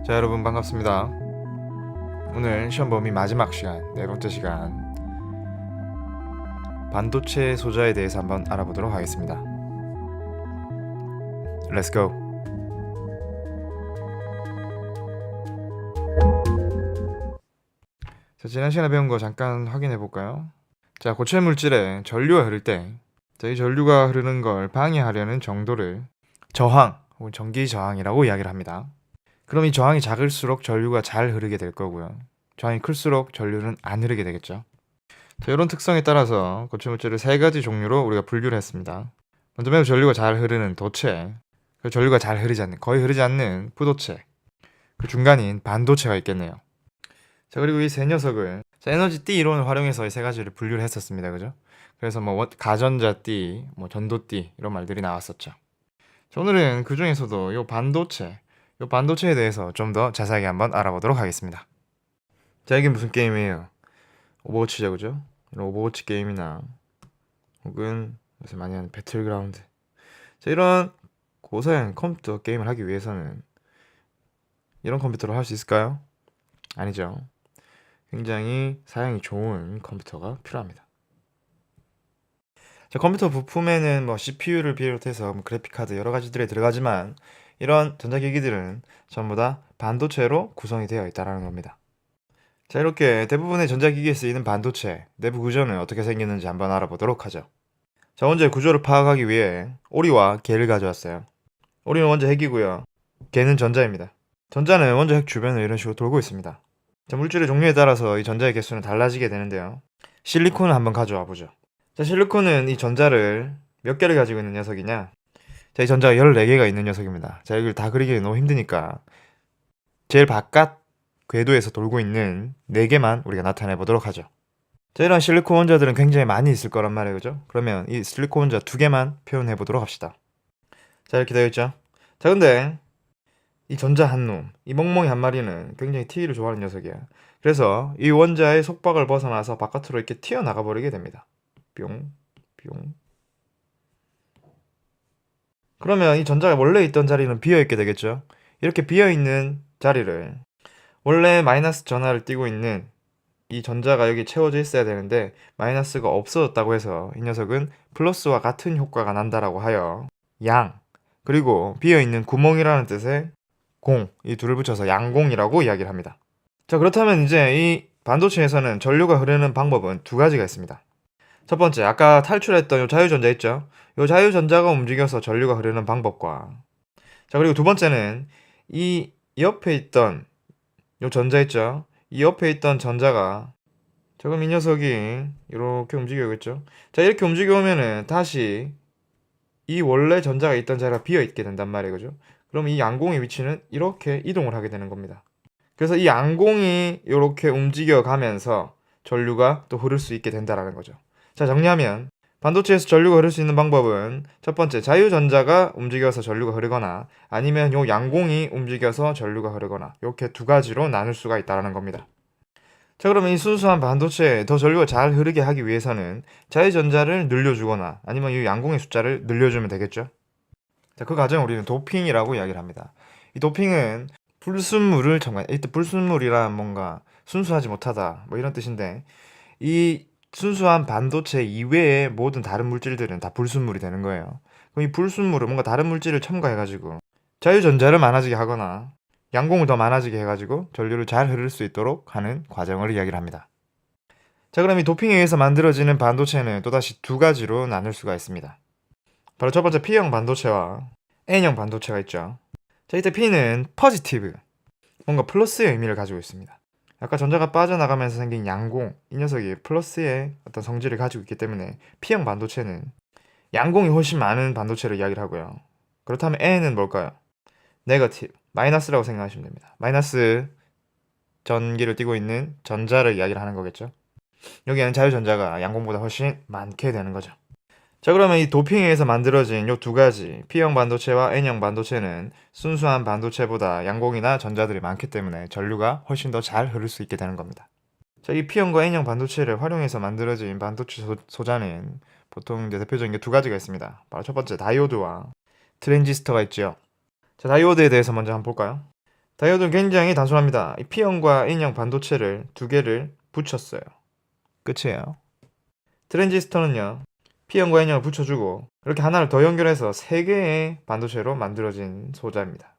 자, 여러분 반갑습니다. 오늘 시험 범위 마지막 시간, 네 번째 시간, 반도체 소자에 대해서 한번 알아보도록 하겠습니다. Let's go. 자, 지난 시간에 배운 거 잠깐 확인해 볼까요? 자, 고체 물질에 전류가 흐를 때, 이 전류가 흐르는 걸 방해하려는 정도를 저항 혹은 전기 저항이라고 이야기를 합니다. 그럼 이 저항이 작을수록 전류가 잘 흐르게 될 거고요. 저항이 클수록 전류는 안 흐르게 되겠죠. 자, 이런 특성에 따라서 고체 물질을 세 가지 종류로 우리가 분류를 했습니다. 먼저 매우 전류가 잘 흐르는 도체, 그리고 전류가 잘 흐르지 않는, 거의 흐르지 않는 부도체, 그 중간인 반도체가 있겠네요. 자, 그리고 이 세 녀석을 에너지 띠 이론을 활용해서 이 세 가지를 분류를 했었습니다. 그죠? 그래서 가전자 띠, 전도 띠 이런 말들이 나왔었죠. 자, 오늘은 그 중에서도 이 반도체에 대해서 좀 더 자세하게 한번 알아보도록 하겠습니다. 자, 이게 무슨 게임이에요? 오버워치죠, 그죠? 이런 오버워치 게임이나 혹은 요새 많이 하는 배틀그라운드. 자, 이런 고사양 컴퓨터 게임을 하기 위해서는 이런 컴퓨터로 할 수 있을까요? 아니죠. 굉장히 사양이 좋은 컴퓨터가 필요합니다. 자, 컴퓨터 부품에는 CPU를 비롯해서 그래픽카드 여러 가지들이 들어가지만 이런 전자기기들은 전부 다 반도체로 구성이 되어 있다는 겁니다. 자, 이렇게 대부분의 전자기기에 쓰이는 반도체 내부 구조는 어떻게 생겼는지 한번 알아보도록 하죠. 자, 먼저 구조를 파악하기 위해 오리와 개를 가져왔어요. 오리는 원자 핵이고요. 개는 전자입니다. 전자는 원자 핵 주변을 이런 식으로 돌고 있습니다. 자, 물질의 종류에 따라서 이 전자의 개수는 달라지게 되는데요. 실리콘을 한번 가져와 보죠. 자, 실리콘은 이 전자를 몇 개를 가지고 있는 녀석이냐? 자, 이 전자가 14개가 있는 녀석입니다. 자, 이걸 다 그리기 너무 힘드니까 제일 바깥 궤도에서 돌고 있는 4개만 우리가 나타내 보도록 하죠. 자, 이런 실리콘 원자들은 굉장히 많이 있을 거란 말이에요. 그죠? 그러면 이 실리콘 원자 2개만 표현해 보도록 합시다. 자, 이렇게 되어 있죠? 자, 근데 이 전자 한 놈, 이 멍멍이 한 마리는 굉장히 튀기를 좋아하는 녀석이야. 그래서 이 원자의 속박을 벗어나서 바깥으로 이렇게 튀어나가 버리게 됩니다. 뿅, 뿅. 그러면 이 전자가 원래 있던 자리는 비어있게 되겠죠? 이렇게 비어있는 자리를 원래 마이너스 전하를 띠고 있는 이 전자가 여기 채워져 있어야 되는데 마이너스가 없어졌다고 해서 이 녀석은 플러스와 같은 효과가 난다라고 하여 양, 그리고 비어있는 구멍이라는 뜻의 공, 이 둘을 붙여서 양공이라고 이야기를 합니다. 자, 그렇다면 이제 이 반도체에서는 전류가 흐르는 방법은 2가지가 있습니다. 첫 번째, 아까 탈출했던 요 자유전자 있죠? 요 자유전자가 움직여서 전류가 흐르는 방법과, 자, 그리고 2번째는 이 옆에 있던 요 전자 있죠? 이 옆에 있던 전자가 지금 이 녀석이 이렇게 움직여오겠죠? 자, 이렇게 움직여오면은 다시 이 원래 전자가 있던 자리가 비어있게 된단 말이에요. 그죠? 그럼 이 양공의 위치는 이렇게 이동을 하게 되는 겁니다. 그래서 이 양공이 이렇게 움직여 가면서 전류가 또 흐를 수 있게 된다라는 거죠. 자, 정리하면 반도체에서 전류가 흐를 수 있는 방법은 첫 번째, 자유전자가 움직여서 전류가 흐르거나 아니면 요 양공이 움직여서 전류가 흐르거나 이렇게 2가지로 나눌 수가 있다는 겁니다. 자, 그러면 이 순수한 반도체에 더 전류가 잘 흐르게 하기 위해서는 자유전자를 늘려주거나 아니면 이 양공의 숫자를 늘려주면 되겠죠. 자, 그 과정을 우리는 도핑이라고 이야기를 합니다. 이 도핑은 불순물을 첨가, 이때 불순물이란 뭔가 순수하지 못하다 이런 뜻인데, 이 순수한 반도체 이외의 모든 다른 물질들은 다 불순물이 되는 거예요. 그럼 이 불순물을 뭔가 다른 물질을 첨가해가지고 자유전자를 많아지게 하거나 양공을 더 많아지게 해가지고 전류를 잘 흐를 수 있도록 하는 과정을 이야기를 합니다. 자, 그럼 이 도핑에 의해서 만들어지는 반도체는 또다시 2가지로 나눌 수가 있습니다. 바로 첫 번째 P형 반도체와 N형 반도체가 있죠. 자, 이때 P는 포지티브, 뭔가 플러스의 의미를 가지고 있습니다. 아까 전자가 빠져나가면서 생긴 양공, 이 녀석이 플러스의 어떤 성질을 가지고 있기 때문에 P형 반도체는 양공이 훨씬 많은 반도체를 이야기를 하고요. 그렇다면 N은 뭘까요? 네거티브, 마이너스라고 생각하시면 됩니다. 마이너스 전기를 띠고 있는 전자를 이야기를 하는 거겠죠. 여기에는 자유전자가 양공보다 훨씬 많게 되는 거죠. 자, 그러면 이 도핑에 의해서 만들어진 요 2가지 P형 반도체와 N형 반도체는 순수한 반도체보다 양공이나 전자들이 많기 때문에 전류가 훨씬 더 잘 흐를 수 있게 되는 겁니다. 자, 이 P형과 N형 반도체를 활용해서 만들어진 반도체 소자는 보통 이제 대표적인 게 2가지가 있습니다. 바로 첫 번째, 다이오드와 트랜지스터가 있죠. 자, 다이오드에 대해서 먼저 한번 볼까요? 다이오드는 굉장히 단순합니다. 이 P형과 N형 반도체를 두 개를 붙였어요. 끝이에요. 트랜지스터는요, P형과 N형을 붙여주고 이렇게 하나를 더 연결해서 세 개의 반도체로 만들어진 소자입니다.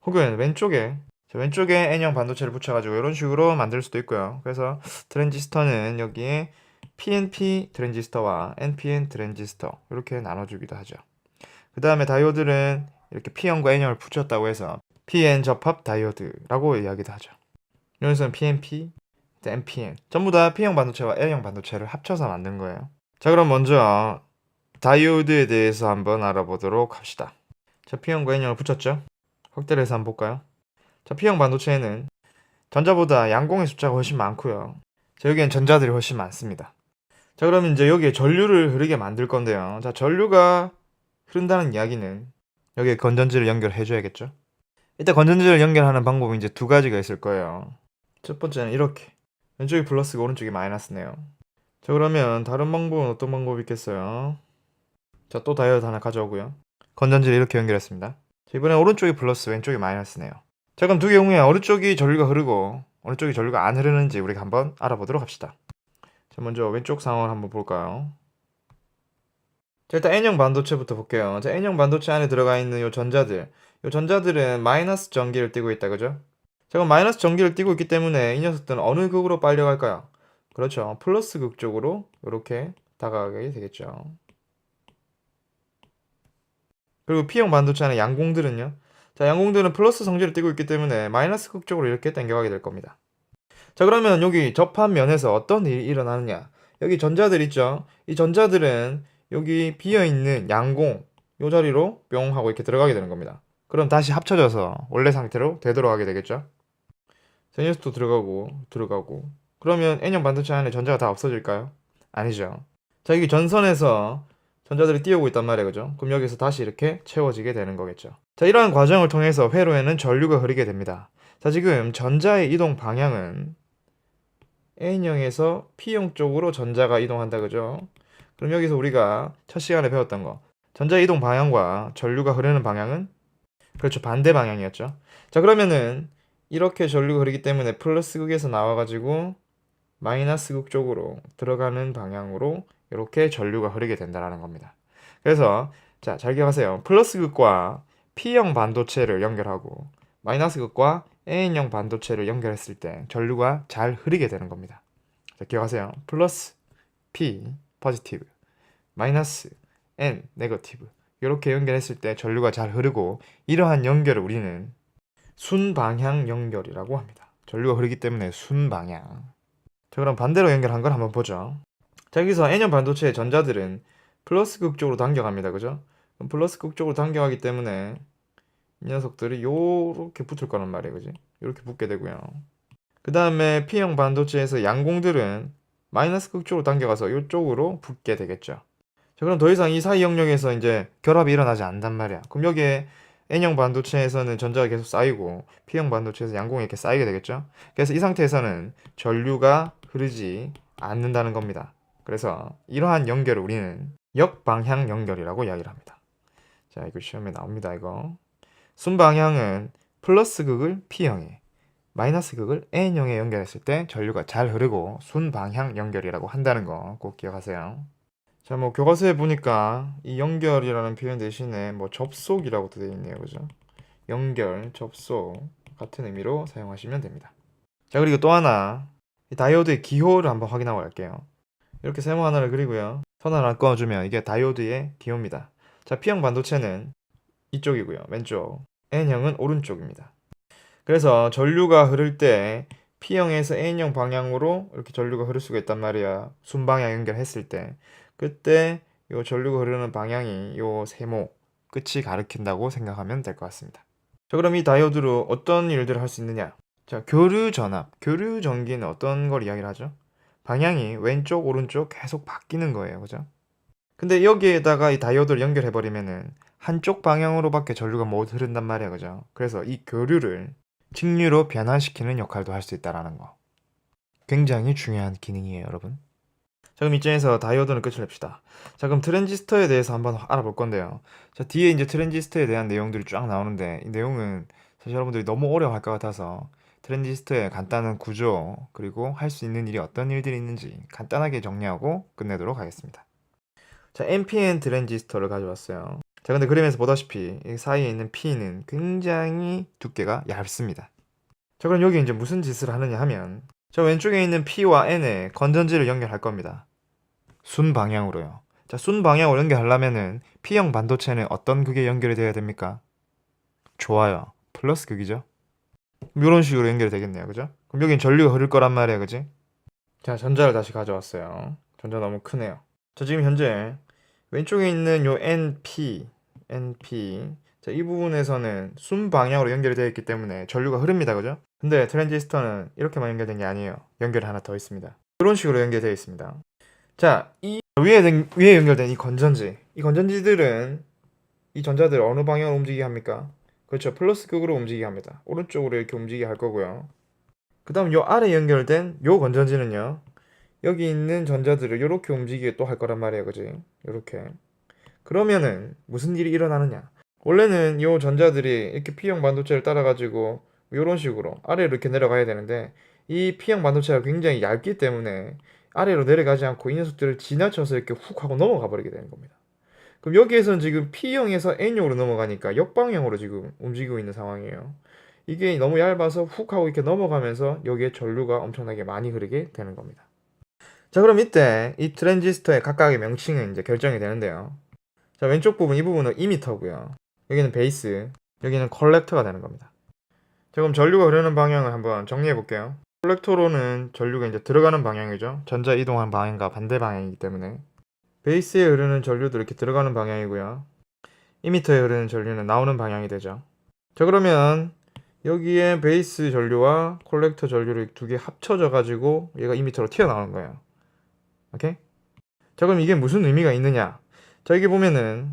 혹은 왼쪽에 N형 반도체를 붙여가지고 이런 식으로 만들 수도 있고요. 그래서 트랜지스터는 여기에 PNP 트랜지스터와 NPN 트랜지스터 이렇게 나눠주기도 하죠. 그 다음에 다이오드는 이렇게 P형과 N형을 붙였다고 해서 PN 접합 다이오드라고 이야기도 하죠. 여기서는 PNP, NPN 전부 다 P형 반도체와 N형 반도체를 합쳐서 만든 거예요. 자, 그럼 먼저 다이오드에 대해서 한번 알아보도록 합시다. 자, P형과 N형을 붙였죠? 확대를 해서 한번 볼까요? 자, P형 반도체에는 전자보다 양공의 숫자가 훨씬 많고요. 자, 여기엔 전자들이 훨씬 많습니다. 자, 그러면 이제 여기에 전류를 흐르게 만들 건데요. 자, 전류가 흐른다는 이야기는 여기에 건전지를 연결해 줘야겠죠? 이때 건전지를 연결하는 방법이 이제 두 가지가 있을 거예요. 첫 번째는 이렇게 왼쪽이 플러스고 오른쪽이 마이너스네요. 자, 그러면 다른 방법은 어떤 방법이 있겠어요? 자, 또 다이오드 하나 가져오고요. 건전지를 이렇게 연결했습니다. 자, 이번엔 오른쪽이 플러스 왼쪽이 마이너스네요. 자, 그럼 두 경우에 어느 쪽이 전류가 흐르고 어느 쪽이 전류가 안 흐르는지 우리가 한번 알아보도록 합시다. 자, 먼저 왼쪽 상황을 한번 볼까요? 자, 일단 N형 반도체부터 볼게요. 자, N형 반도체 안에 들어가 있는 요 전자들은 마이너스 전기를 띠고 있다, 그죠? 자, 그럼 마이너스 전기를 띠고 있기 때문에 이 녀석들은 어느 극으로 빨려갈까요? 그렇죠. 플러스 극 쪽으로 이렇게 다가가게 되겠죠. 그리고 P형 반도체 안에 양공들은요. 자, 양공들은 플러스 성질을 띠고 있기 때문에 마이너스 극 쪽으로 이렇게 당겨가게 될 겁니다. 자, 그러면 여기 접합면에서 어떤 일이 일어나느냐? 여기 전자들 있죠? 이 전자들은 여기 비어있는 양공 요 자리로 뿅 하고 이렇게 들어가게 되는 겁니다. 그럼 다시 합쳐져서 원래 상태로 되돌아가게 되겠죠? 이 녀석도 들어가고 그러면 N형 반도체 안에 전자가 다 없어질까요? 아니죠. 자, 여기 전선에서 전자들이 띄우고 있단 말이에요, 그죠? 그럼 여기서 다시 이렇게 채워지게 되는 거겠죠. 자, 이러한 과정을 통해서 회로에는 전류가 흐르게 됩니다. 자, 지금 전자의 이동 방향은 N형에서 P형 쪽으로 전자가 이동한다, 그죠? 그럼 여기서 우리가 첫 시간에 배웠던 거 전자의 이동 방향과 전류가 흐르는 방향은 그렇죠, 반대 방향이었죠. 자, 그러면은 이렇게 전류가 흐르기 때문에 플러스 극에서 나와가지고 마이너스 극 쪽으로 들어가는 방향으로 이렇게 전류가 흐르게 된다는 겁니다. 그래서 자, 잘 기억하세요. 플러스 극과 P형 반도체를 연결하고 마이너스 극과 N형 반도체를 연결했을 때 전류가 잘 흐르게 되는 겁니다. 자, 기억하세요. 플러스 P 포지티브, 마이너스 N 네거티브 이렇게 연결했을 때 전류가 잘 흐르고 이러한 연결을 우리는 순방향 연결이라고 합니다. 전류가 흐르기 때문에 순방향. 자, 그럼 반대로 연결한 걸 한번 보죠. 자, 여기서 N형 반도체의 전자들은 플러스 극 쪽으로 당겨갑니다. 그죠? 그럼 플러스 극 쪽으로 당겨가기 때문에 이 녀석들이 요렇게 붙을 거란 말이에요. 그지? 이렇게 붙게 되고요. 그 다음에 P형 반도체에서 양공들은 마이너스 극 쪽으로 당겨가서 이쪽으로 붙게 되겠죠. 자, 그럼 더 이상 이 사이 영역에서 이제 결합이 일어나지 않단 말이야. 그럼 여기에 N형 반도체에서는 전자가 계속 쌓이고 P형 반도체에서 양공이 이렇게 쌓이게 되겠죠. 그래서 이 상태에서는 전류가 흐르지 않는다는 겁니다. 그래서 이러한 연결을 우리는 역방향 연결이라고 이야기를 합니다. 자, 이거 시험에 나옵니다. 이거 순방향은 플러스 극을 P형에 마이너스 극을 N형에 연결했을 때 전류가 잘 흐르고 순방향 연결이라고 한다는 거 꼭 기억하세요. 자, 뭐 교과서에 보니까 이 연결이라는 표현 대신에 뭐 접속이라고도 되어 있네요. 그죠? 연결, 접속 같은 의미로 사용하시면 됩니다. 자, 그리고 또 하나 이 다이오드의 기호를 한번 확인하고 갈게요. 이렇게 세모 하나를 그리고요. 선 하나 꺼주면 이게 다이오드의 기호입니다. 자, P형 반도체는 이쪽이고요. 왼쪽. N형은 오른쪽입니다. 그래서 전류가 흐를 때 P형에서 N형 방향으로 이렇게 전류가 흐를 수가 있단 말이야. 순방향 연결했을 때. 그때 요 전류가 흐르는 방향이 요 세모 끝이 가리킨다고 생각하면 될 것 같습니다. 자, 그럼 이 다이오드로 어떤 일들을 할 수 있느냐? 자, 교류 전압, 교류 전기는 어떤 걸 이야기를 하죠? 방향이 왼쪽, 오른쪽 계속 바뀌는 거예요. 그죠? 근데 여기에다가 이 다이오드를 연결해 버리면은 한쪽 방향으로밖에 전류가 못 흐른단 말이야. 그죠? 그래서 이 교류를 직류로 변환시키는 역할도 할 수 있다라는 거. 굉장히 중요한 기능이에요, 여러분. 자, 그럼 이쯤에서 다이오드는 끝을 냅시다. 자, 그럼 트랜지스터에 대해서 한번 알아볼 건데요. 자, 뒤에 이제 트랜지스터에 대한 내용들이 쫙 나오는데 이 내용은 사실 여러분들이 너무 어려워할 것 같아서 트랜지스터의 간단한 구조 그리고 할 수 있는 일이 어떤 일들이 있는지 간단하게 정리하고 끝내도록 하겠습니다. 자, NPN 트랜지스터를 가져왔어요. 자, 근데 그림에서 보다시피 이 사이에 있는 P는 굉장히 두께가 얇습니다. 자, 그럼 여기 이제 무슨 짓을 하느냐 하면 저 왼쪽에 있는 P와 N에 건전지를 연결할 겁니다. 순 방향으로요. 자, 순 방향으로 연결하려면은 P형 반도체는 어떤 극에 연결이 돼야 됩니까? 좋아요. 플러스 극이죠. 이런 식으로 연결이 되겠네요. 그죠? 그럼 여긴 전류가 흐를 거란 말이에요. 그지? 자, 전자를 다시 가져왔어요. 전자 너무 크네요. 자, 지금 현재 왼쪽에 있는 요 NP, 자, 이 부분에서는 순 방향으로 연결이 되어 있기 때문에 전류가 흐릅니다. 그죠? 근데 트랜지스터는 이렇게만 연결된 게 아니에요. 연결이 하나 더 있습니다. 이런 식으로 연결되어 있습니다. 자, 이 위에 연결된 이 건전지들은 이 전자들을 어느 방향으로 움직이게 합니까? 그렇죠. 플러스 극으로 움직이게 합니다. 오른쪽으로 이렇게 움직이게 할 거고요. 그 다음 요 아래 연결된 요 건전지는요. 여기 있는 전자들을 이렇게 움직이게 또 할 거란 말이에요. 그지? 이렇게. 그러면은 무슨 일이 일어나느냐? 원래는 요 전자들이 이렇게 P형 반도체를 따라가지고 이런 식으로 아래로 이렇게 내려가야 되는데 이 P형 반도체가 굉장히 얇기 때문에 아래로 내려가지 않고 이 녀석들을 지나쳐서 이렇게 훅 하고 넘어가 버리게 되는 겁니다. 그럼 여기에서는 지금 P형에서 N형으로 넘어가니까 역방향으로 지금 움직이고 있는 상황이에요. 이게 너무 얇아서 훅 하고 이렇게 넘어가면서 여기에 전류가 엄청나게 많이 흐르게 되는 겁니다. 자, 그럼 이때 이 트랜지스터의 각각의 명칭은 이제 결정이 되는데요. 자, 왼쪽 부분, 이 부분은 이미터고요. 여기는 베이스, 여기는 컬렉터가 되는 겁니다. 자, 그럼 전류가 흐르는 방향을 한번 정리해 볼게요. 컬렉터로는 전류가 이제 들어가는 방향이죠. 전자 이동한 방향과 반대 방향이기 때문에. 베이스에 흐르는 전류도 이렇게 들어가는 방향이고요. 이미터에 흐르는 전류는 나오는 방향이 되죠. 자, 그러면 여기에 베이스 전류와 콜렉터 전류를 두 개 합쳐져 가지고 얘가 이미터로 튀어나오는 거예요. 오케이? 자, 그럼 이게 무슨 의미가 있느냐? 자, 여기 보면은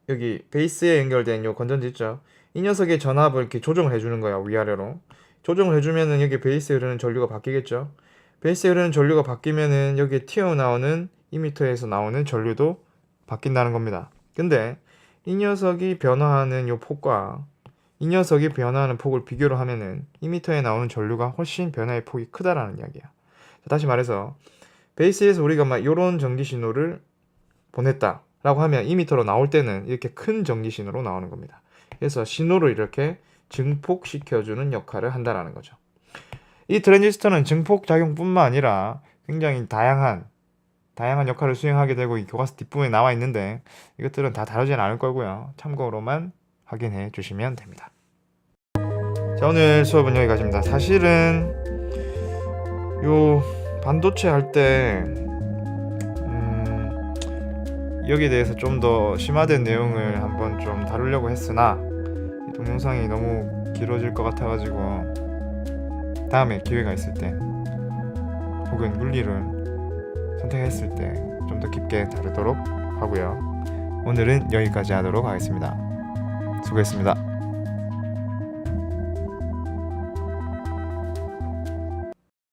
여기 베이스에 연결된 요 건전지 있죠? 이 녀석의 전압을 이렇게 조정을 해주는 거야, 위아래로. 조정을 해주면은 여기 베이스에 흐르는 전류가 바뀌겠죠? 베이스에 흐르는 전류가 바뀌면은 여기에 튀어나오는 이미터에서 나오는 전류도 바뀐다는 겁니다. 근데 이 녀석이 변화하는 요 폭과 이 녀석이 변화하는 폭을 비교를 하면은 이미터에 나오는 전류가 훨씬 변화의 폭이 크다라는 이야기야. 다시 말해서 베이스에서 우리가 막 요런 전기 신호를 보냈다 라고 하면 이미터로 나올 때는 이렇게 큰 전기 신호로 나오는 겁니다. 그래서 신호를 이렇게 증폭시켜주는 역할을 한다라는 거죠. 이 트랜지스터는 증폭 작용뿐만 아니라 굉장히 다양한 역할을 수행하게 되고 이 교과서 뒷부분에 나와 있는데 이것들은 다 다루진 않을 거고요. 참고로만 확인해 주시면 됩니다. 자, 오늘 수업은 여기까지입니다. 사실은 요 반도체 할 때 여기에 대해서 좀 더 심화된 내용을 한번 좀 다루려고 했으나 이 동영상이 너무 길어질 것 같아가지고 다음에 기회가 있을 때 혹은 물리를 선택했을 때 좀 더 깊게 다루도록 하고요. 오늘은 여기까지 하도록 하겠습니다. 수고했습니다.